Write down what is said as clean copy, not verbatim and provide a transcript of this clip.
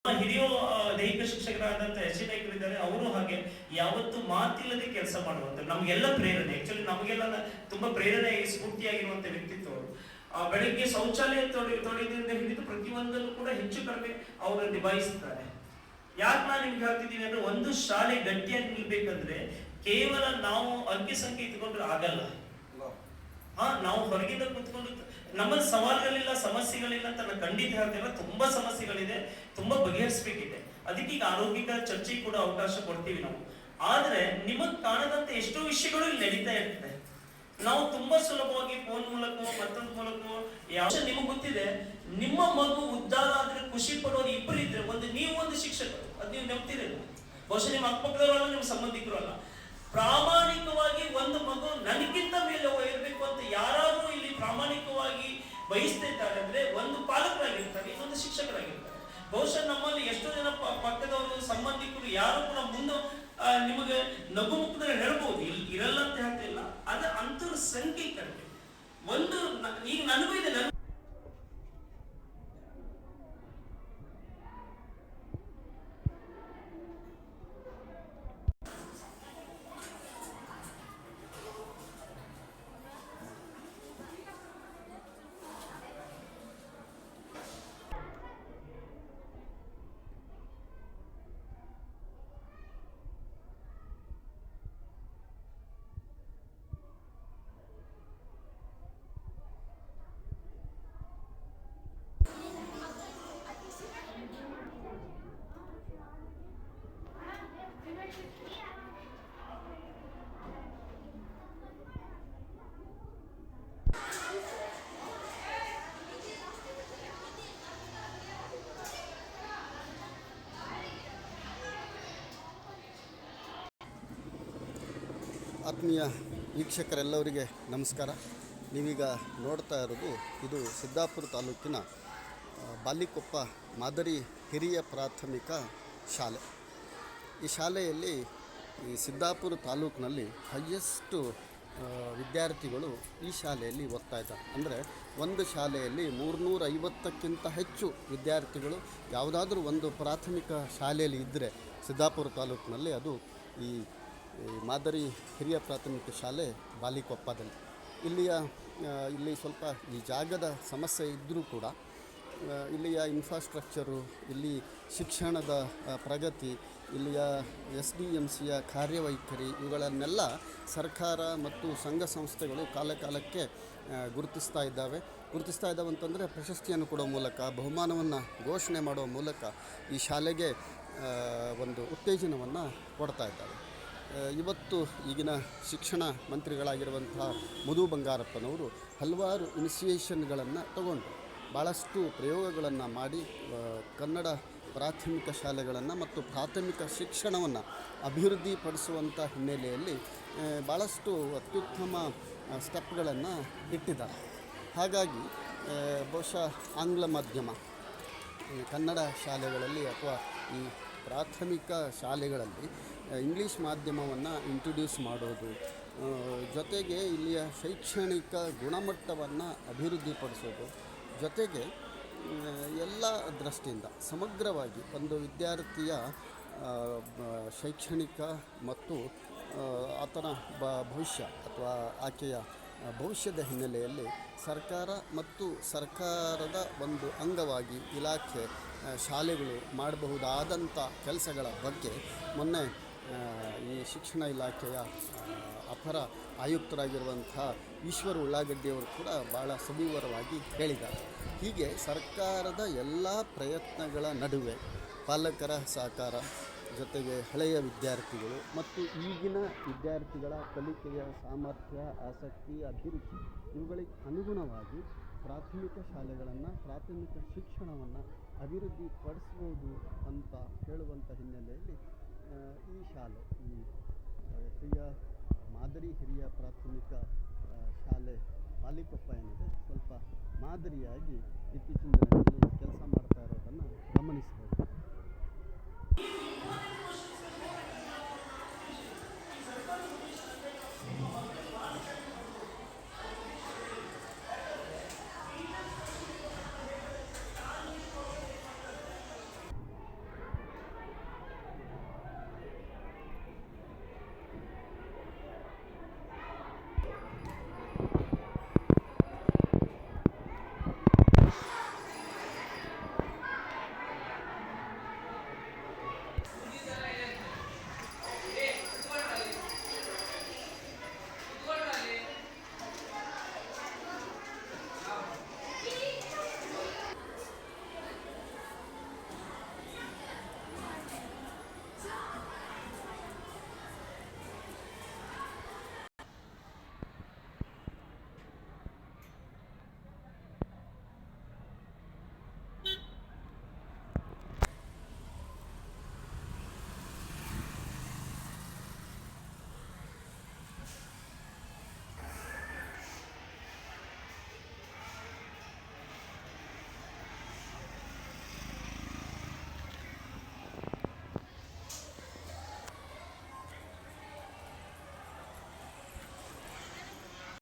ಹಿರಿಯ ದೈಹಿಕ ಶಿಕ್ಷಕರಾದಂತ ಎಸ್ ನಾಯ್ಕರಿದ್ದಾರೆ. ಅವರು ಹಾಗೆ ಯಾವತ್ತು ಮಾತಿಲ್ಲದೆ ಕೆಲಸ ಮಾಡುವಂತ ನಮ್ಗೆಲ್ಲ ಪ್ರೇರಣೆ, ಆಕ್ಚುಲಿ ನಮಗೆಲ್ಲ ತುಂಬಾ ಪ್ರೇರಣೆಯಾಗಿ ಸ್ಫೂರ್ತಿಯಾಗಿರುವಂತ ವ್ಯಕ್ತಿತ್ವ ಅವರು. ಬೆಳಿಗ್ಗೆ ಶೌಚಾಲಯ ತೊಳೆದಿಂದ ಹಿಡಿದು ಪ್ರತಿಯೊಂದನ್ನು ಕೂಡ ಹೆಚ್ಚು ಕಡಿಮೆ ಅವರು ನಿಭಾಯಿಸುತ್ತಾರೆ. ಯಾಕೆ ನಾನು ನಿಮ್ಗೆ ಹೇಳ್ತಿದ್ದೀನಿ ಅಂದ್ರೆ, ಒಂದು ಶಾಲೆ ಗಟ್ಟಿಯಾಗಿ ನಿಲ್ಬೇಕಂದ್ರೆ ಕೇವಲ ನಾವು ಅಂಕಿ ಸಂಖ್ಯೆ ಇಟ್ಕೊಂಡ್ರೆ ಆಗಲ್ಲ. ನಾವು ಹೊರಗಿಂದ ಕುತ್ಕೊಂಡು ನಮ್ಮಲ್ಲಿ ಸವಾಲುಗಳಿಲ್ಲ, ಸಮಸ್ಯೆಗಳಿಲ್ಲ ಅಂತ ನಾನು ಖಂಡಿತ ಹೇಳ್ತೇವೆ. ತುಂಬಾ ಸಮಸ್ಯೆಗಳಿದೆ, ತುಂಬಾ ಬಗೆಹರಿಸಬೇಕಿದೆ. ಅದಕ್ಕೆ ಈಗ ಆರೋಗ್ಯಿಕ ಚರ್ಚೆಗೆ ಕೂಡ ಅವಕಾಶ ಕೊಡ್ತೀವಿ ನಾವು. ಆದ್ರೆ ನಿಮಗ್ ಕಾಣದಂತ ಎಷ್ಟೋ ವಿಷಯಗಳು ಇಲ್ಲಿ ನಡೀತಾ ಇರ್ತದೆ. ನಾವು ತುಂಬಾ ಸುಲಭವಾಗಿ ಫೋನ್ ಮೂಲಕವೋ ಮತ್ತೊಂದು ಮೂಲಕವೋ ನಿಮಗ್ ಗೊತ್ತಿದೆ, ನಿಮ್ಮ ಮಗು ಉದ್ಧಾರ ಆದ್ರೆ ಖುಷಿ ಪಡೋರು ಇಬ್ಬರು ಇದ್ರೆ, ಒಂದು ನೀವು ಒಂದು ಶಿಕ್ಷಕರು, ಅದ್ ನೀವು ನಂಬ್ತಿರಲ್ಲ. ಬಹುಶಃ ನಿಮ್ಮ ಅಕ್ಕಪಕ್ಕದವರು ಅಲ್ಲ, ನಿಮ್ಮ ಸಂಬಂಧಿಕರು ಅಲ್ಲ, ಪ್ರಾಮಾಣಿಕವಾಗಿ ಒಂದು ಮಗು ನನಗಿಂತ ಮೇಲೆ ಇರಬೇಕು ಅಂತ ಯಾರಾದ್ರೂ ಇಲ್ಲಿ ಪ್ರಾಮಾಣಿಕವಾಗಿ ಬಯಸ್ತಾ ಇದ್ದಾರೆ ಅಂದ್ರೆ ಒಂದು ಪಾಲಕರಾಗಿರ್ತಾರೆ, ಇನ್ನೊಂದು ಶಿಕ್ಷಕರಾಗಿರ್ತಾರೆ. ಬಹುಶಃ ನಮ್ಮಲ್ಲಿ ಎಷ್ಟೋ ಜನ ಪಕ್ಕದವರು, ಸಂಬಂಧಿಕರು ಯಾರು ಕೂಡ ಮುಂದೆ ನಿಮಗೆ ನಗು ಮುಖದಲ್ಲಿ ಹೇಳ್ಬಹುದು, ಇರಲ್ಲ ಅಂತ ಹೇಳ್ತಿಲ್ಲ. ಅದ ಅಂತರ್ ಸಂಖ್ಯೆ ಕಡಿಮೆ. ಒಂದು ಈಗ ನನಗೂ ಇದೆ, ಆತ್ಮೀಯ ವೀಕ್ಷಕರೆಲ್ಲವರಿಗೆ ನಮಸ್ಕಾರ. ನೀವೀಗ ನೋಡ್ತಾ ಇರೋದು ಇದು ಸಿದ್ದಾಪುರ ತಾಲೂಕಿನ ಬಾಲಿಕೊಪ್ಪ ಮಾದರಿ ಹಿರಿಯ ಪ್ರಾಥಮಿಕ ಶಾಲೆ. ಈ ಶಾಲೆಯಲ್ಲಿ ಈ ಸಿದ್ದಾಪುರ ತಾಲೂಕಿನಲ್ಲಿ ಹೈಯೆಸ್ಟು ವಿದ್ಯಾರ್ಥಿಗಳು ಈ ಶಾಲೆಯಲ್ಲಿ ಓದ್ತಾ ಇದ್ದಾರೆ. ಅಂದರೆ ಒಂದು ಶಾಲೆಯಲ್ಲಿ 350ಕ್ಕಿಂತ ಹೆಚ್ಚು ವಿದ್ಯಾರ್ಥಿಗಳು ಯಾವುದಾದ್ರೂ ಒಂದು ಪ್ರಾಥಮಿಕ ಶಾಲೆಯಲ್ಲಿ ಇದ್ದರೆ ಸಿದ್ದಾಪುರ ತಾಲೂಕಿನಲ್ಲಿ ಅದು ಈ ಮಾದರಿ ಹಿರಿಯ ಪ್ರಾಥಮಿಕ ಶಾಲೆ ಬಾಲಿಕೊಪ್ಪದಲ್ಲಿ. ಇಲ್ಲಿ ಸ್ವಲ್ಪ ಈ ಜಾಗದ ಸಮಸ್ಯೆ ಇದ್ದರೂ ಕೂಡ ಇಲ್ಲಿಯ ಇನ್ಫ್ರಾಸ್ಟ್ರಕ್ಚರು, ಇಲ್ಲಿ ಶಿಕ್ಷಣದ ಪ್ರಗತಿ, ಇಲ್ಲಿಯ SDMCಯ ಕಾರ್ಯವೈಖರಿ, ಇವುಗಳನ್ನೆಲ್ಲ ಸರ್ಕಾರ ಮತ್ತು ಸಂಘ ಸಂಸ್ಥೆಗಳು ಕಾಲಕ್ಕೆ ಗುರುತಿಸ್ತಾ ಇದ್ದಾವೆ ಅಂತಂದರೆ ಪ್ರಶಸ್ತಿಯನ್ನು ಕೊಡೋ ಮೂಲಕ, ಬಹುಮಾನವನ್ನು ಘೋಷಣೆ ಮಾಡುವ ಮೂಲಕ ಈ ಶಾಲೆಗೆ ಒಂದು ಉತ್ತೇಜನವನ್ನು ಕೊಡ್ತಾ ಇದ್ದಾವೆ. ಇವತ್ತು ಈಗಿನ ಶಿಕ್ಷಣ ಮಂತ್ರಿಗಳಾಗಿರುವಂತಹ ಮಧು ಬಂಗಾರಪ್ಪನವರು ಹಲವಾರು ಇನಿಷಿಯೇಷನ್ಗಳನ್ನು ತಗೊಂಡು ಭಾಳಷ್ಟು ಪ್ರಯೋಗಗಳನ್ನು ಮಾಡಿ ಕನ್ನಡ ಪ್ರಾಥಮಿಕ ಶಾಲೆಗಳನ್ನು ಮತ್ತು ಪ್ರಾಥಮಿಕ ಶಿಕ್ಷಣವನ್ನು ಅಭಿವೃದ್ಧಿಪಡಿಸುವಂಥ ಹಿನ್ನೆಲೆಯಲ್ಲಿ ಭಾಳಷ್ಟು ಅತ್ಯುತ್ತಮ ಸ್ಟೆಪ್ಗಳನ್ನು ಇಟ್ಟಿದ್ದಾರೆ. ಹಾಗಾಗಿ ಬಹುಶಃ ಆಂಗ್ಲ ಮಾಧ್ಯಮ, ಕನ್ನಡ ಶಾಲೆಗಳಲ್ಲಿ ಅಥವಾ ಈ ಪ್ರಾಥಮಿಕ ಶಾಲೆಗಳಲ್ಲಿ ಇಂಗ್ಲೀಷ್ ಮಾಧ್ಯಮವನ್ನು ಇಂಟ್ರೊಡ್ಯೂಸ್ ಮಾಡೋದು, ಜೊತೆಗೆ ಇಲ್ಲಿಯ ಶೈಕ್ಷಣಿಕ ಗುಣಮಟ್ಟವನ್ನು ಅಭಿವೃದ್ಧಿಪಡಿಸೋದು, ಜೊತೆಗೆ ಎಲ್ಲ ದೃಷ್ಟಿಯಿಂದ ಸಮಗ್ರವಾಗಿ ಒಂದು ವಿದ್ಯಾರ್ಥಿಯ ಶೈಕ್ಷಣಿಕ ಮತ್ತು ಆತನ ಭವಿಷ್ಯ ಅಥವಾ ಆಕೆಯ ಭವಿಷ್ಯದ ಹಿನ್ನೆಲೆಯಲ್ಲಿ ಸರ್ಕಾರ ಮತ್ತು ಸರ್ಕಾರದ ಒಂದು ಅಂಗವಾಗಿ ಇಲಾಖೆ, ಶಾಲೆಗಳು ಮಾಡಬಹುದಾದಂಥ ಕೆಲಸಗಳ ಬಗ್ಗೆ ಮೊನ್ನೆ ಈ ಶಿಕ್ಷಣ ಇಲಾಖೆಯ ಅಪರ ಆಯುಕ್ತರಾಗಿರುವಂಥ ಈಶ್ವರ ಉಳ್ಳಾಗಡ್ಡಿಯವರು ಕೂಡ ಭಾಳ ಸವಿವರವಾಗಿ ಹೇಳಿದ್ದಾರೆ. ಹೀಗೆ ಸರ್ಕಾರದ ಎಲ್ಲ ಪ್ರಯತ್ನಗಳ ನಡುವೆ ಪಾಲಕರ ಸಹಕಾರ, ಜೊತೆಗೆ ಹಳೆಯ ವಿದ್ಯಾರ್ಥಿಗಳು ಮತ್ತು ಈಗಿನ ವಿದ್ಯಾರ್ಥಿಗಳ ಕಲಿಕೆಯ ಸಾಮರ್ಥ್ಯ, ಆಸಕ್ತಿ, ಅಭಿರುಚಿ ಇವುಗಳಿಗೆ ಅನುಗುಣವಾಗಿ ಪ್ರಾಥಮಿಕ ಶಾಲೆಗಳನ್ನು, ಪ್ರಾಥಮಿಕ ಶಿಕ್ಷಣವನ್ನು ಅಭಿವೃದ್ಧಿಪಡಿಸ್ಬೋದು ಅಂತ ಹೇಳುವಂಥ ಹಿನ್ನೆಲೆಯಲ್ಲಿ ಈ ಶಾಲೆ, ಈ ಮಾದರಿ ಹಿರಿಯ ಪ್ರಾಥಮಿಕ ಶಾಲೆ ಬಾಲಿಕೊಪ್ಪ ಏನಿದೆ, ಸ್ವಲ್ಪ ಮಾದರಿಯಾಗಿ ಇತ್ತೀಚಿನ ದಿನಗಳಲ್ಲಿ ಕೆಲಸ ಮಾಡ್ತಾ ಇರೋದನ್ನು ಗಮನಿಸಬಹುದು.